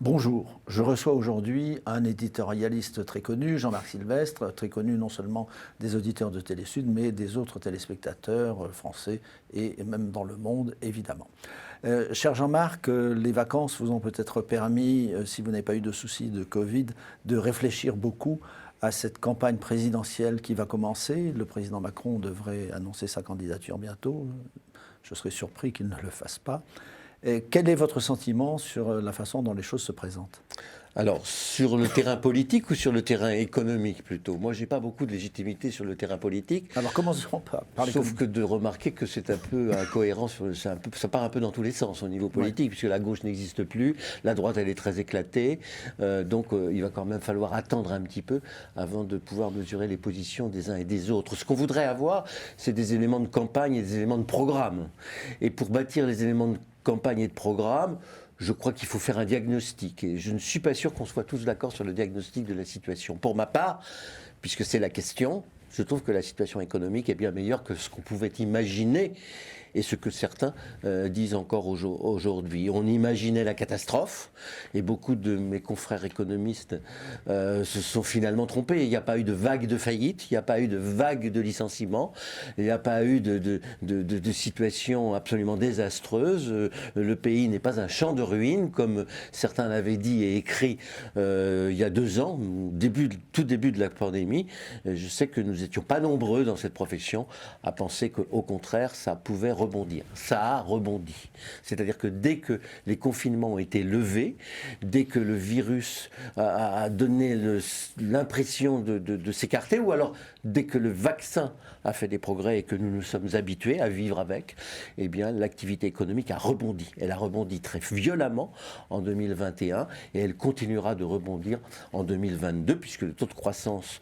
Bonjour, je reçois aujourd'hui un éditorialiste très connu, Jean-Marc Sylvestre, très connu non seulement des auditeurs de Télésud, mais des autres téléspectateurs français et même dans le monde, évidemment. Cher Jean-Marc, les vacances vous ont peut-être permis, si vous n'avez pas eu de soucis de Covid, de réfléchir beaucoup à cette campagne présidentielle qui va commencer. Le président Macron devrait annoncer sa candidature bientôt. Je serais surpris qu'il ne le fasse pas. Quel est votre sentiment sur la façon dont les choses se présentent ? Alors, sur le terrain politique ou sur le terrain économique plutôt ? Moi, je n'ai pas beaucoup de légitimité sur le terrain politique. Alors, commençons par sauf que de remarquer que c'est un peu incohérent, ça part un peu dans tous les sens au niveau politique, puisque la gauche n'existe plus, la droite, elle est très éclatée. Donc, il va quand même falloir attendre un petit peu avant de pouvoir mesurer les positions des uns et des autres. Ce qu'on voudrait avoir, c'est des éléments de campagne et des éléments de programme. Et pour bâtir les éléments de campagne et de programme, je crois qu'il faut faire un diagnostic. Et je ne suis pas sûr qu'on soit tous d'accord sur le diagnostic de la situation. Pour ma part, puisque c'est la question, je trouve que la situation économique est bien meilleure que ce qu'on pouvait imaginer et ce que certains disent encore aujourd'hui. On imaginait la catastrophe et beaucoup de mes confrères économistes se sont finalement trompés. Il n'y a pas eu de vague de faillite, il n'y a pas eu de vague de licenciement, il n'y a pas eu de situation absolument désastreuse. Le pays n'est pas un champ de ruines, comme certains l'avaient dit et écrit il y a 2 ans, tout début de la pandémie. Je sais que nous n'étions pas nombreux dans cette profession à penser qu'au contraire, ça pouvait rebondir. Ça a rebondi. C'est-à-dire que dès que les confinements ont été levés, dès que le virus a donné l'impression de s'écarter, ou alors dès que le vaccin a fait des progrès et que nous nous sommes habitués à vivre avec, eh bien l'activité économique a rebondi. Elle a rebondi très violemment en 2021 et elle continuera de rebondir en 2022 puisque le taux de croissance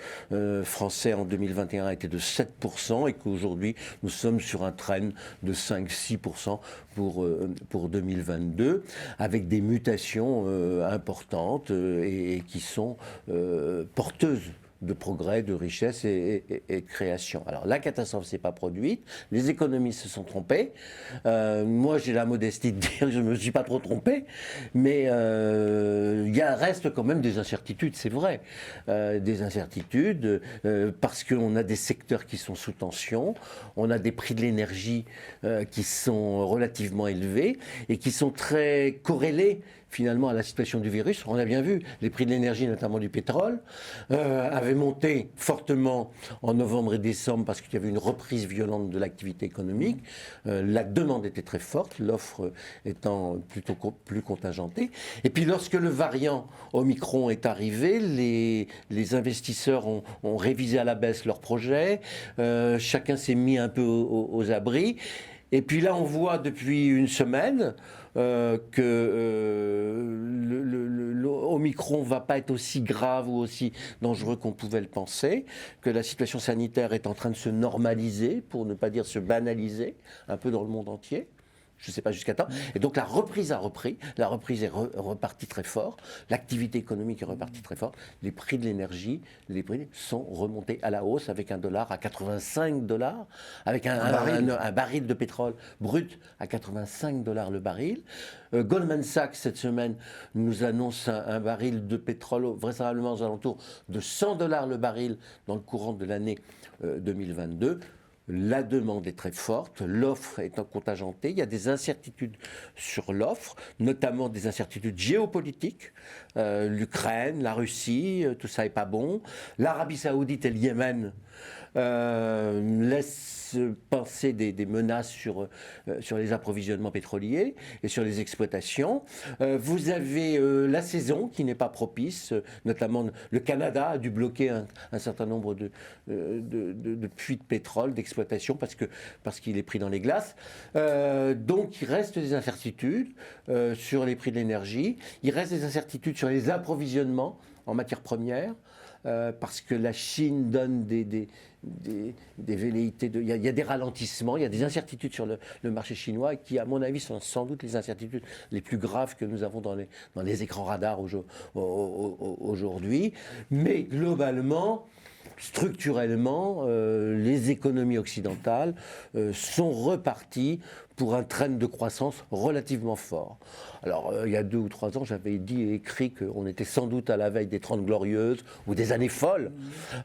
français en 2021 a été de 7% et qu'aujourd'hui nous sommes sur un trend de 5-6% pour 2022 avec des mutations importantes et qui sont porteuses de progrès, de richesse et de création. Alors la catastrophe ne s'est pas produite, les économistes se sont trompés. Moi j'ai la modestie de dire que je ne me suis pas trop trompé, mais il reste quand même des incertitudes, c'est vrai. Des incertitudes parce qu'on a des secteurs qui sont sous tension, on a des prix de l'énergie qui sont relativement élevés et qui sont très corrélés finalement à la situation du virus. On a bien vu, les prix de l'énergie, notamment du pétrole, avaient monté fortement en novembre et décembre parce qu'il y avait une reprise violente de l'activité économique. La demande était très forte, l'offre étant plutôt plus contingentée. Et puis lorsque le variant Omicron est arrivé, les investisseurs ont révisé à la baisse leurs projets, chacun s'est mis un peu aux abris. Et puis là, on voit depuis une semaine que l'Omicron ne va pas être aussi grave ou aussi dangereux qu'on pouvait le penser, que la situation sanitaire est en train de se normaliser, pour ne pas dire se banaliser, un peu dans le monde entier. Je ne sais pas jusqu'à temps. Et donc la reprise a repris, la reprise est repartie très fort, l'activité économique est repartie très fort, les prix de l'énergie, les prix sont remontés à la hausse avec un dollar à 85 $, avec un baril de pétrole brut à 85 $ le baril. Goldman Sachs cette semaine nous annonce un baril de pétrole vraisemblablement aux alentours de 100 $ le baril dans le courant de l'année 2022. La demande est très forte, l'offre est contingentée, il y a des incertitudes sur l'offre, notamment des incertitudes géopolitiques, l'Ukraine, la Russie, tout ça n'est pas bon, l'Arabie Saoudite et le Yémen laissent penser des menaces sur les approvisionnements pétroliers et sur les exploitations. Vous avez la saison qui n'est pas propice, notamment le Canada a dû bloquer un certain nombre de puits de pétrole, d'exploitation, parce qu'il est pris dans les glaces. Donc il reste des incertitudes sur les prix de l'énergie, il reste des incertitudes sur les approvisionnements en matières premières, parce que la Chine donne des velléités, il y a des ralentissements, il y a des incertitudes sur le marché chinois qui, à mon avis, sont sans doute les incertitudes les plus graves que nous avons dans les écrans radars aujourd'hui. Mais globalement, structurellement, les économies occidentales sont reparties pour un train de croissance relativement fort. Alors, il y a 2 ou 3 ans, j'avais dit et écrit qu'on était sans doute à la veille des 30 glorieuses ou des années folles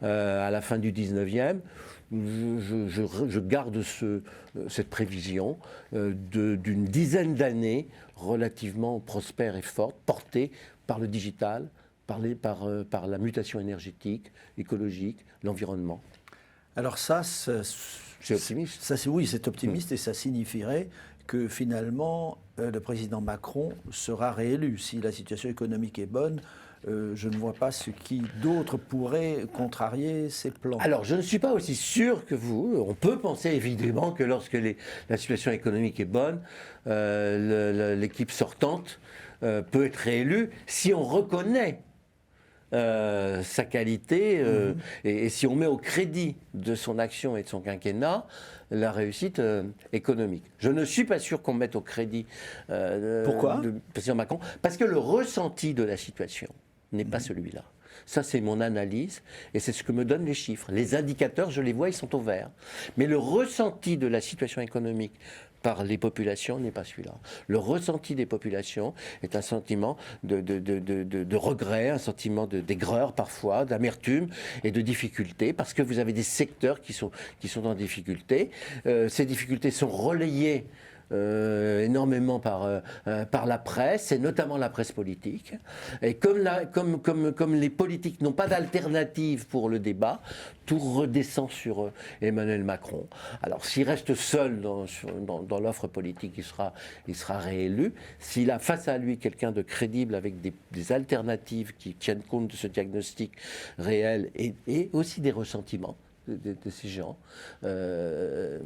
à la fin du 19e. Je garde cette prévision d'une dizaine d'années relativement prospères et fortes, portées par le digital, par la mutation énergétique, écologique, l'environnement. Alors ça, c'est optimiste. Oui, c'est optimiste et ça signifierait que finalement, le président Macron sera réélu. Si la situation économique est bonne, je ne vois pas ce qui d'autre pourrait contrarier ces plans. Alors, je ne suis pas aussi sûr que vous. On peut penser évidemment que lorsque la situation économique est bonne, l'équipe sortante peut être réélue si on reconnaît sa qualité et si on met au crédit de son action et de son quinquennat la réussite économique. Je ne suis pas sûr qu'on mette au crédit Pourquoi le président Macron, parce que le ressenti de la situation n'est pas celui-là. Ça, c'est mon analyse et c'est ce que me donnent les chiffres. Les indicateurs, je les vois, ils sont au vert. Mais le ressenti de la situation économique par les populations n'est pas celui-là. Le ressenti des populations est un sentiment de regret, un sentiment d'aigreur parfois, d'amertume et de difficulté, parce que vous avez des secteurs qui sont en difficulté. Ces difficultés sont relayées énormément par la presse, et notamment la presse politique. Et comme les politiques n'ont pas d'alternative pour le débat, tout redescend sur Emmanuel Macron. Alors s'il reste seul dans l'offre politique, il sera réélu. S'il a face à lui quelqu'un de crédible avec des alternatives qui tiennent compte de ce diagnostic réel et aussi des ressentiments de ces gens. Le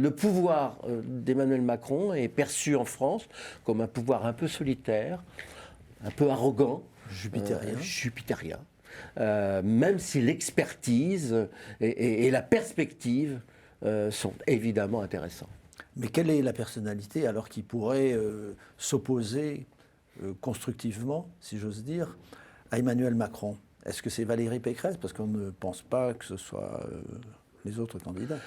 pouvoir d'Emmanuel Macron est perçu en France comme un pouvoir un peu solitaire, un peu arrogant, jupitérien. Même si l'expertise et la perspective sont évidemment intéressants. Mais quelle est la personnalité alors qui pourrait s'opposer constructivement, si j'ose dire, à Emmanuel Macron ? Est-ce que c'est Valérie Pécresse? Parce qu'on ne pense pas que ce soit les autres candidats.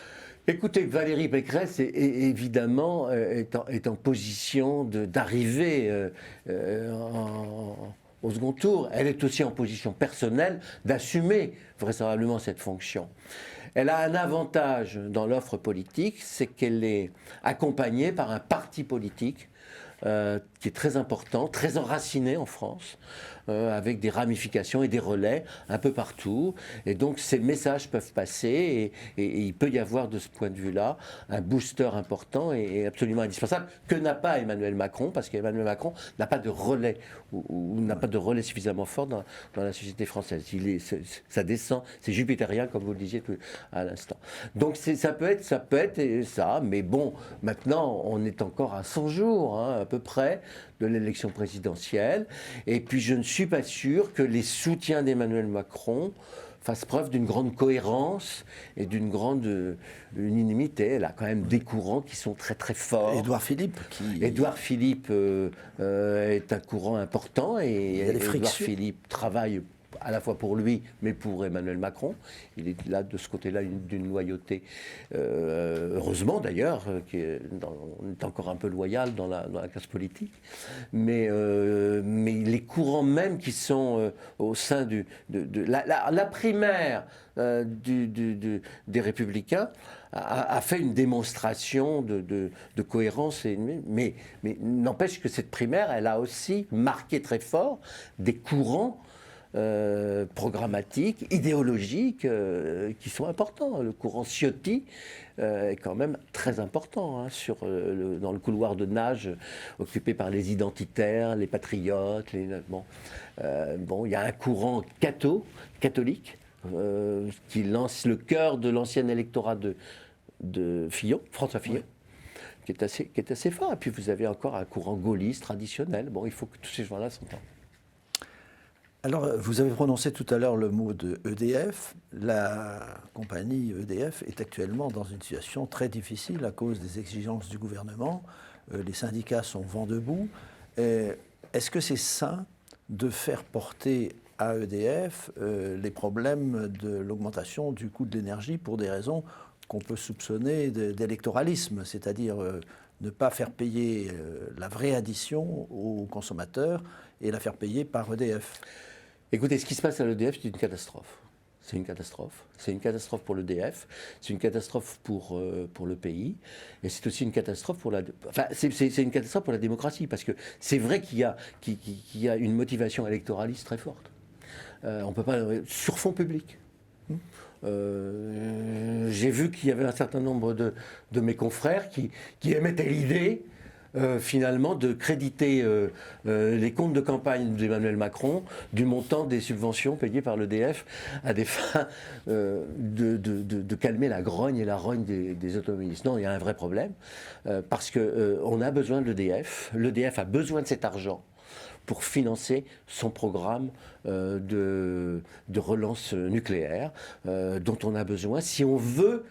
Écoutez, Valérie Pécresse évidemment est en position d'arriver au second tour. Elle est aussi en position personnelle d'assumer vraisemblablement cette fonction. Elle a un avantage dans l'offre politique, c'est qu'elle est accompagnée par un parti politique qui est très important, très enraciné en France, avec des ramifications et des relais un peu partout. Et donc ces messages peuvent passer et il peut y avoir de ce point de vue-là un booster important et absolument indispensable que n'a pas Emmanuel Macron, parce qu'Emmanuel Macron n'a pas de relais ou n'a pas de relais suffisamment fort dans la société française. Ça descend, c'est jupitérien comme vous le disiez à l'instant. Donc ça peut être ça, mais bon, maintenant on est encore à 100 jours à peu près de l'élection présidentielle, et puis je ne suis pas sûr que les soutiens d'Emmanuel Macron fassent preuve d'une grande cohérence et d'une grande unanimité. Elle a quand même des courants qui sont très très forts. Édouard Philippe est un courant important, et Édouard Philippe travaille à la fois pour lui, mais pour Emmanuel Macron. Il est là, de ce côté-là, d'une loyauté, heureusement d'ailleurs, on est encore un peu loyal dans la classe politique, mais les courants même qui sont au sein de la primaire des Républicains a fait une démonstration de cohérence, mais n'empêche que cette primaire, elle a aussi marqué très fort des courants programmatiques, idéologiques, qui sont importants. Le courant Ciotti est quand même très important dans le couloir de nage occupé par les identitaires, les patriotes. Il y a un courant catholique qui lance le cœur de l'ancien électorat de Fillon, François Fillon. Oui. qui est assez fort. Et puis vous avez encore un courant gaulliste traditionnel. Bon, il faut que tous ces gens-là s'entendent. Alors, vous avez prononcé tout à l'heure le mot de EDF. La compagnie EDF est actuellement dans une situation très difficile à cause des exigences du gouvernement. Les syndicats sont vent debout. Est-ce que c'est sain de faire porter à EDF les problèmes de l'augmentation du coût de l'énergie pour des raisons qu'on peut soupçonner d'électoralisme, c'est-à-dire ne pas faire payer la vraie addition aux consommateurs et la faire payer par EDF. Écoutez, ce qui se passe à l'EDF, c'est une catastrophe. C'est une catastrophe. C'est une catastrophe pour l'EDF, c'est une catastrophe pour le pays, et c'est aussi une catastrophe pour la... Enfin, c'est une catastrophe pour la démocratie, parce que c'est vrai qu'il y a une motivation électoraliste très forte. On peut pas... Sur fond public. J'ai vu qu'il y avait un certain nombre de mes confrères qui émettaient l'idée finalement de créditer les comptes de campagne d'Emmanuel Macron du montant des subventions payées par l'EDF à des fins de calmer la grogne et la rogne des automobilistes. Non, il y a un vrai problème parce qu'on a besoin de l'EDF. L'EDF a besoin de cet argent pour financer son programme de relance nucléaire dont on a besoin si on veut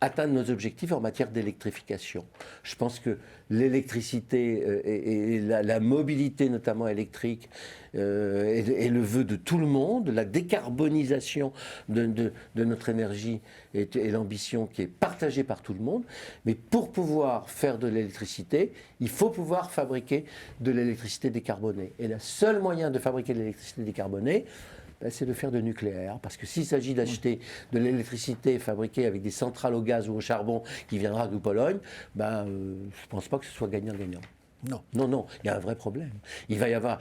atteindre nos objectifs en matière d'électrification. Je pense que l'électricité et la mobilité, notamment électrique, est le vœu de tout le monde. La décarbonisation de notre énergie est l'ambition qui est partagée par tout le monde. Mais pour pouvoir faire de l'électricité, il faut pouvoir fabriquer de l'électricité décarbonée. Et le seul moyen de fabriquer de l'électricité décarbonée, c'est de faire de nucléaire. Parce que s'il s'agit d'acheter de l'électricité fabriquée avec des centrales au gaz ou au charbon qui viendra de Pologne, je ne pense pas que ce soit gagnant-gagnant. Non. Non, il y a un vrai problème. Il va y avoir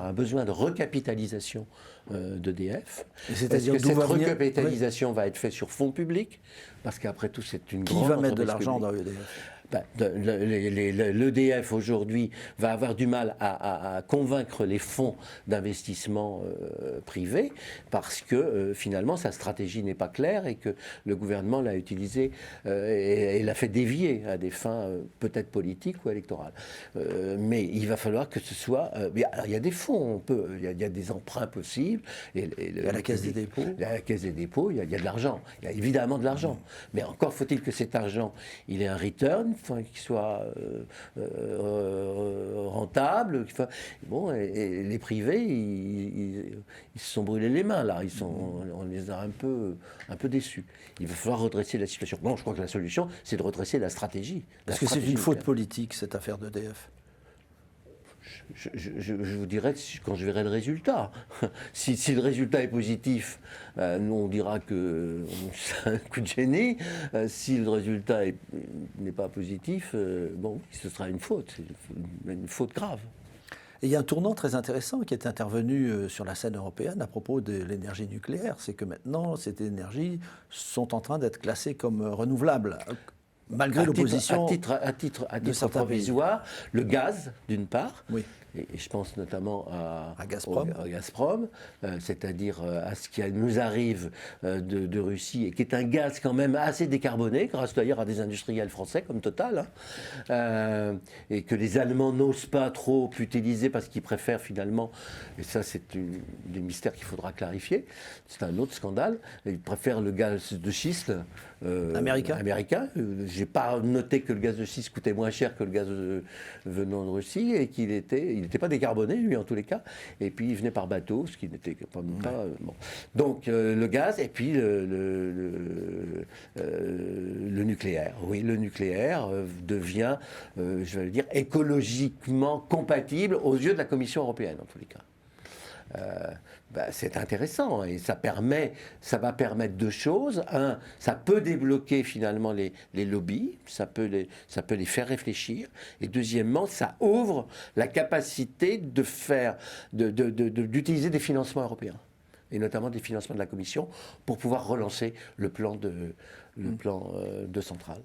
un besoin de recapitalisation d'EDF. C'est-à-dire que cette recapitalisation va être faite sur fonds publics, parce qu'après tout, c'est une grande entreprise. Qui va mettre de l'argent publique. dans EDF? L'EDF aujourd'hui va avoir du mal à convaincre les fonds d'investissement privés parce que finalement sa stratégie n'est pas claire et que le gouvernement l'a utilisée et l'a fait dévier à des fins peut-être politiques ou électorales. Mais il va falloir que ce soit... il y a des fonds, il y a des emprunts possibles. Il y a la Caisse des dépôts. Il y a la Caisse des dépôts, il y a de l'argent. Il y a évidemment de l'argent. Mais encore faut-il que cet argent, il ait un return, qu'il soit rentable. Et les privés, ils se sont brûlés les mains là. On les a un peu déçus. Il va falloir redresser la situation. Bon, je crois que la solution, c'est de redresser la stratégie. Est-ce que c'est une faute politique, cette affaire d'EDF? Je vous dirai quand je verrai le résultat. Si le résultat est positif, nous on dira que c'est un coup de génie. Si le résultat n'est pas positif, ce sera une faute grave. Et il y a un tournant très intéressant qui est intervenu sur la scène européenne à propos de l'énergie nucléaire. C'est que maintenant, ces énergies sont en train d'être classées comme renouvelables. Malgré l'opposition à titre provisoire, le gaz, d'une part, oui. Et je pense notamment à Gazprom, c'est-à-dire à ce qui nous arrive de Russie, et qui est un gaz quand même assez décarboné, grâce d'ailleurs à des industriels français comme Total, et que les Allemands n'osent pas trop utiliser parce qu'ils préfèrent finalement, et ça c'est des mystères qu'il faudra clarifier, c'est un autre scandale, ils préfèrent le gaz de schiste américain. J'ai pas noté que le gaz de schiste coûtait moins cher que le gaz venant de Russie et qu'il n'était pas décarboné, lui, en tous les cas. Et puis, il venait par bateau, ce qui n'était pas... bon. Donc, le gaz, et puis le nucléaire. Oui, le nucléaire devient, je vais le dire, écologiquement compatible aux yeux de la Commission européenne, en tous les cas. C'est intéressant et ça va permettre deux choses. Un, ça peut débloquer finalement les lobbies, ça peut les faire réfléchir. Et deuxièmement, ça ouvre la capacité d'utiliser des financements européens et notamment des financements de la Commission pour pouvoir relancer le plan de centrale.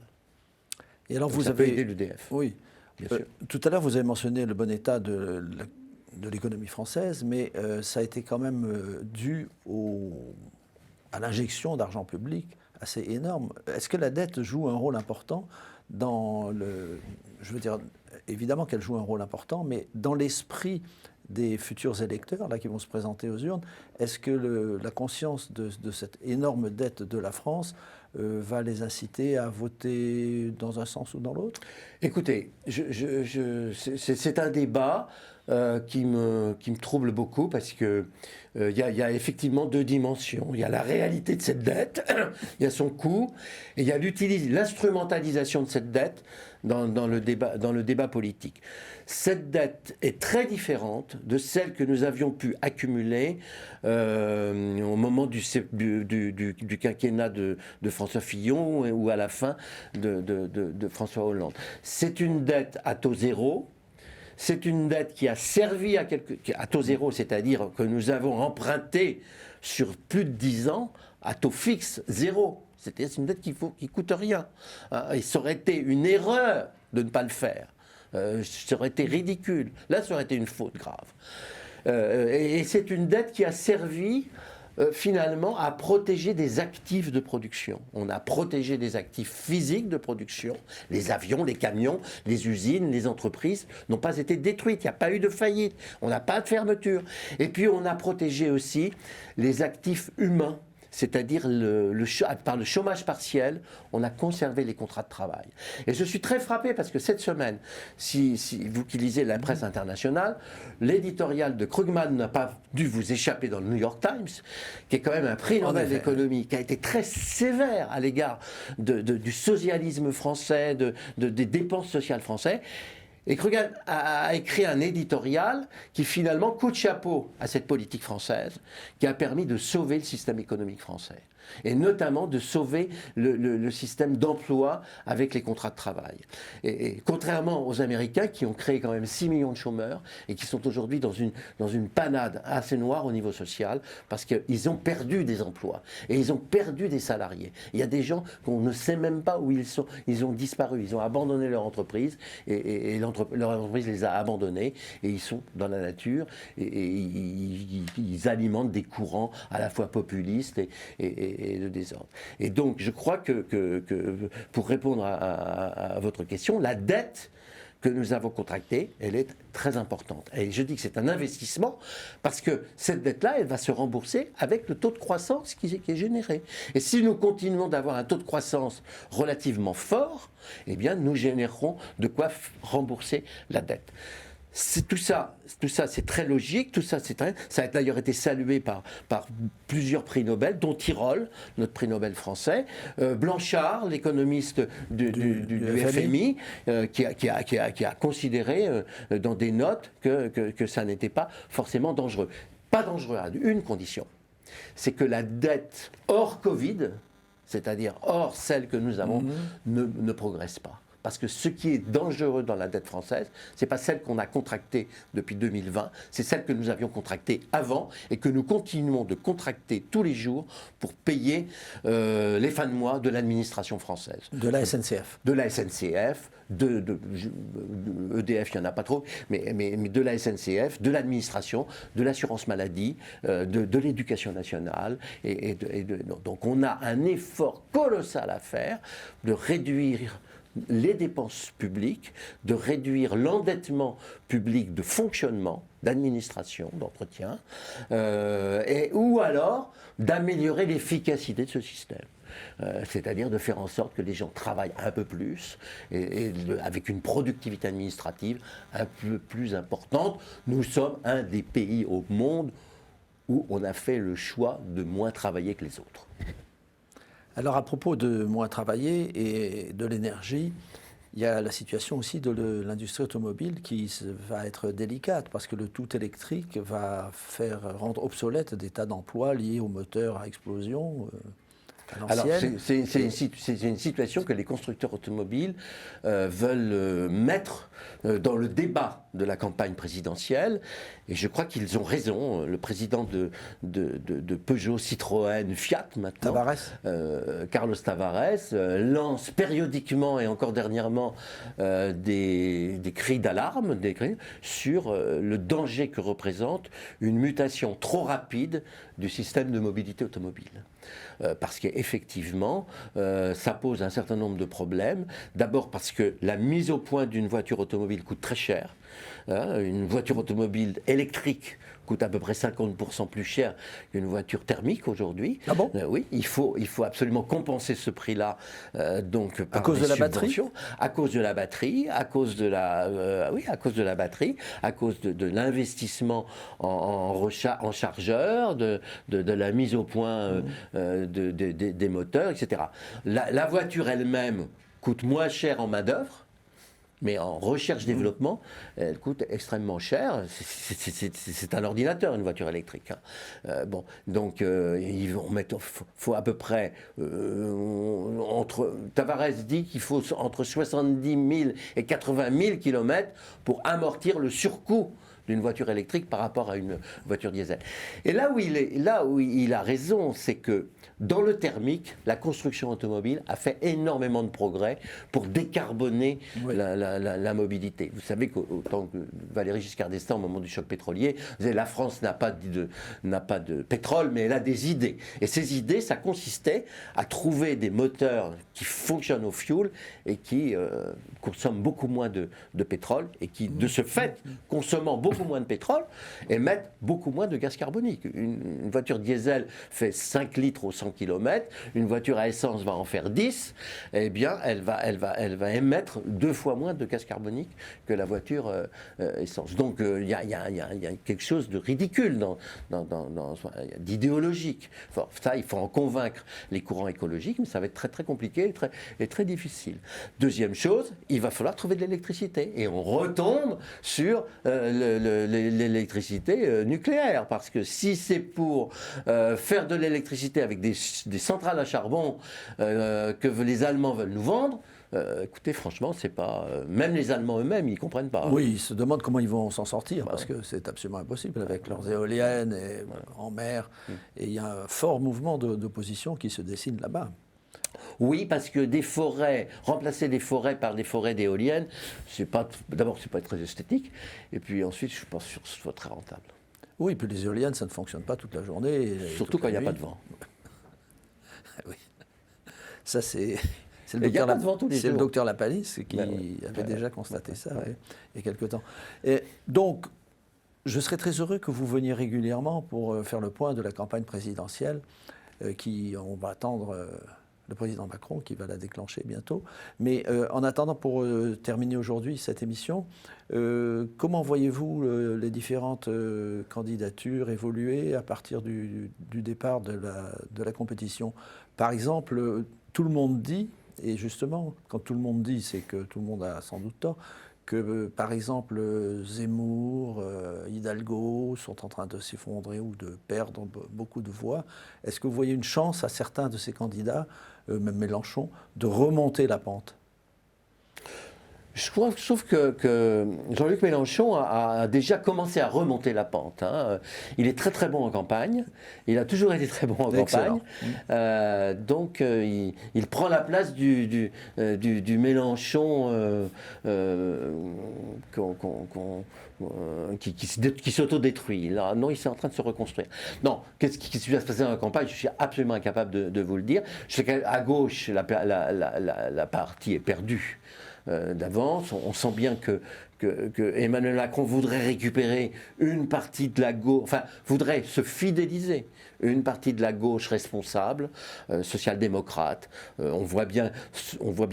Et alors, vous avez aidé l'EDF. Oui. Bien sûr. Tout à l'heure, vous avez mentionné le bon état de l'économie française, mais ça a été quand même dû à l'injection d'argent public assez énorme. Est-ce que la dette joue un rôle important dans je veux dire, évidemment qu'elle joue un rôle important, mais dans l'esprit des futurs électeurs là, qui vont se présenter aux urnes, est-ce que la conscience de cette énorme dette de la France va les inciter à voter dans un sens ou dans l'autre? Écoutez, c'est un débat qui me trouble beaucoup parce que il y a effectivement deux dimensions. Il y a la réalité de cette dette, il y a son coût, et il y a l'instrumentalisation de cette dette dans le débat politique. Cette dette est très différente de celle que nous avions pu accumuler au moment du quinquennat de François Fillon ou à la fin de François Hollande. C'est une dette à taux zéro. C'est une dette qui a servi à taux zéro, c'est-à-dire que nous avons emprunté sur plus de 10 ans à taux fixe zéro. C'est une dette qui coûte rien. Et ça aurait été une erreur de ne pas le faire. Ça aurait été ridicule. Là, ça aurait été une faute grave. Et c'est une dette qui a servi finalement à protéger des actifs de production. On a protégé des actifs physiques de production. Les avions, les camions, les usines, les entreprises n'ont pas été détruites. Il n'y a pas eu de faillite. On n'a pas de fermeture. Et puis on a protégé aussi les actifs humains. C'est-à-dire par le chômage partiel, on a conservé les contrats de travail. Et je suis très frappé parce que cette semaine, si vous qui lisez la presse internationale, l'éditorial de Krugman n'a pas dû vous échapper dans le New York Times, qui est quand même un prix Nobel d'économie, qui a été très sévère à l'égard du socialisme français, des dépenses sociales françaises. Et Krugman a écrit un éditorial qui finalement coup de chapeau à cette politique française qui a permis de sauver le système économique français. Et notamment de sauver le système d'emploi avec les contrats de travail. Et contrairement aux Américains qui ont créé quand même 6 millions de chômeurs et qui sont aujourd'hui dans une panade assez noire au niveau social parce qu'ils ont perdu des emplois et ils ont perdu des salariés. Il y a des gens qu'on ne sait même pas où ils sont. Ils ont disparu, ils ont abandonné leur entreprise et leur entreprise les a abandonnés et ils sont dans la nature et ils alimentent des courants à la fois populistes et de désordre. Et donc, je crois que pour répondre à votre question, la dette que nous avons contractée, elle est très importante. Et je dis que c'est un investissement parce que cette dette-là, elle va se rembourser avec le taux de croissance qui est généré. Et si nous continuons d'avoir un taux de croissance relativement fort, eh bien, nous générerons de quoi rembourser la dette. Tout ça, c'est très logique. Ça a d'ailleurs été salué par plusieurs prix Nobel, dont Tirole, notre prix Nobel français, Blanchard, l'économiste du FMI, qui a considéré dans des notes que ça n'était pas forcément dangereux. Pas dangereux à une condition, c'est que la dette hors Covid, c'est-à-dire hors celle que nous avons, ne progresse pas. Parce que ce qui est dangereux dans la dette française, ce n'est pas celle qu'on a contractée depuis 2020, c'est celle que nous avions contractée avant et que nous continuons de contracter tous les jours pour payer les fins de mois de l'administration française. De la SNCF. De la SNCF, EDF, il n'y en a pas trop, mais de la SNCF, de l'administration, de l'assurance maladie, de l'éducation nationale. Donc on a un effort colossal à faire de réduire les dépenses publiques, de réduire l'endettement public de fonctionnement, d'administration, d'entretien, ou alors d'améliorer l'efficacité de ce système. C'est-à-dire de faire en sorte que les gens travaillent un peu plus avec une productivité administrative un peu plus importante. Nous sommes un des pays au monde où on a fait le choix de moins travailler que les autres. Alors à propos de moins travailler et de l'énergie, il y a la situation aussi de l'industrie automobile qui va être délicate parce que le tout électrique va rendre obsolète des tas d'emplois liés aux moteurs à explosion. Alors, c'est une situation que les constructeurs automobiles veulent mettre dans le débat de la campagne présidentielle. Et je crois qu'ils ont raison. Le président de Peugeot, Citroën, Fiat maintenant, Carlos Tavares, lance périodiquement et encore dernièrement des cris d'alarme sur le danger que représente une mutation trop rapide du système de mobilité automobile. Parce qu'effectivement, ça pose un certain nombre de problèmes. D'abord parce que la mise au point d'une voiture automobile coûte très cher. Une voiture automobile électrique coûte à peu près 50% plus cher qu'une voiture thermique aujourd'hui. Ah bon? Oui, il faut absolument compenser ce prix-là donc par à cause des de la batterie? subventions, à cause de la batterie, à cause de la oui, à cause de la batterie, à cause de l'investissement en chargeur, de la mise au point des moteurs, etc. La voiture elle-même coûte moins cher en main-d'œuvre. Mais en recherche-développement, elle coûte extrêmement cher. C'est un ordinateur, une voiture électrique. Bon, donc ils vont mettre, faut à peu près Tavares dit qu'il faut entre 70 000 et 80 000 kilomètres pour amortir le surcoût d'une voiture électrique par rapport à une voiture diesel. Et là où il a raison, c'est que dans le thermique, la construction automobile a fait énormément de progrès pour décarboner la mobilité. Vous savez qu'autant que Valéry Giscard d'Estaing, au moment du choc pétrolier, disait la France n'a pas de pétrole, mais elle a des idées. Et ces idées, ça consistait à trouver des moteurs qui fonctionnent au fioul et qui consomment beaucoup moins de pétrole et qui, de ce fait, consommant beaucoup moins de pétrole, émettent beaucoup moins de gaz carbonique. Une voiture diesel fait 5 litres au 100 km, une voiture à essence va en faire 10, eh bien, elle va émettre 2 fois moins de gaz carbonique que la voiture essence. Donc, il y a quelque chose de ridicule, d'idéologique. Ça, il faut en convaincre les courants écologiques, mais ça va être très, très compliqué et très difficile. Deuxième chose, il va falloir trouver de l'électricité. Et on retombe sur l'électricité nucléaire, parce que si c'est pour faire de l'électricité avec des centrales à charbon que les Allemands veulent nous vendre, écoutez, franchement, c'est pas. Même les Allemands eux-mêmes, ils comprennent pas. Oui, ils se demandent comment ils vont s'en sortir, parce que c'est absolument impossible avec leurs éoliennes et, en mer. Et il y a un fort mouvement d'opposition qui se dessine là-bas. Oui, parce que remplacer des forêts par des forêts d'éoliennes, d'abord, c'est pas très esthétique, et puis ensuite, je suis pas sûr que ce soit très rentable. Oui, puis les éoliennes, ça ne fonctionne pas toute la journée. Surtout quand il n'y a pas de vent. Oui. Ça, c'est le docteur Lapalis qui avait déjà constaté ça il y a quelque temps. Et donc, je serais très heureux que vous veniez régulièrement pour faire le point de la campagne présidentielle on va attendre le président Macron qui va la déclencher bientôt. Mais en attendant, pour terminer aujourd'hui cette émission, comment voyez-vous les différentes candidatures évoluer à partir du départ de la compétition? Par exemple, tout le monde dit, et justement, quand tout le monde dit, c'est que tout le monde a sans doute tort, que par exemple Zemmour, Hidalgo sont en train de s'effondrer ou de perdre beaucoup de voix. Est-ce que vous voyez une chance à certains de ces candidats, même Mélenchon, de remonter la pente ? Je trouve que Jean-Luc Mélenchon a déjà commencé à remonter la pente. Il est très très bon en campagne. Il a toujours été très bon en campagne. Donc il prend la place du Mélenchon qui s'autodétruit. Là, non, il est en train de se reconstruire. Non, qu'est-ce qui va se passer dans la campagne? Je suis absolument incapable de vous le dire. Je sais qu'à gauche, la partie est perdue. D'avance. On sent bien que Emmanuel Macron voudrait récupérer une partie de la gauche, enfin, voudrait se fidéliser une partie de la gauche responsable, social-démocrate. On voit bien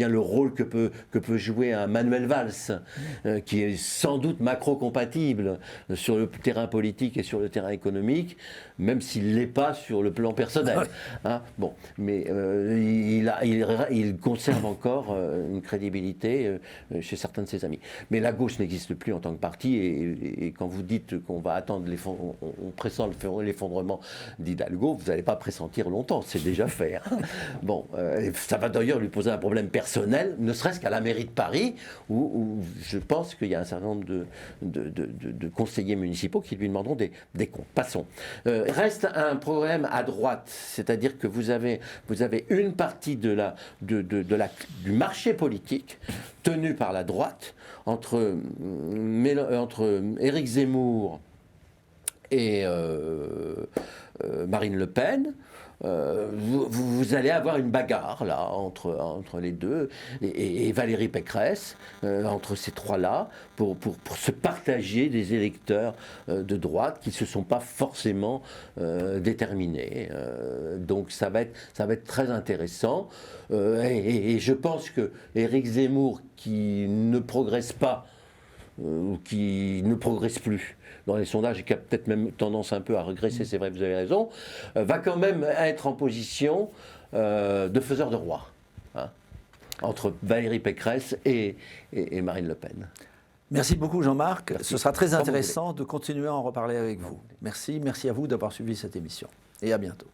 le rôle que peut jouer un Manuel Valls, qui est sans doute macro-compatible sur le terrain politique et sur le terrain économique, même s'il ne l'est pas sur le plan personnel. Bon, mais il conserve encore une crédibilité chez certains de ses amis. Mais la gauche n'existe plus en tant que parti, et quand vous dites qu'on va attendre on pressent l'effondrement d'Hidalgo, vous n'allez pas pressentir longtemps, c'est déjà fait. Bon, ça va d'ailleurs lui poser un problème personnel, ne serait-ce qu'à la mairie de Paris, où je pense qu'il y a un certain nombre de conseillers municipaux qui lui demanderont des comptes. Passons. Reste un problème à droite, c'est-à-dire que vous avez une partie du marché politique tenu par la droite entre Éric Zemmour et Marine Le Pen, vous allez avoir une bagarre là entre les deux et Valérie Pécresse entre ces trois-là pour se partager des électeurs de droite qui ne se sont pas forcément déterminés. Donc ça va être très intéressant et je pense que Éric Zemmour qui ne progresse pas ou qui ne progresse plus dans les sondages et qui a peut-être même tendance un peu à regresser, c'est vrai, vous avez raison, va quand même être en position de faiseur de roi, hein, entre Valérie Pécresse et Marine Le Pen. Merci beaucoup Jean-Marc. Merci. Ce sera très intéressant de continuer à en reparler avec vous. Merci à vous d'avoir suivi cette émission et à bientôt.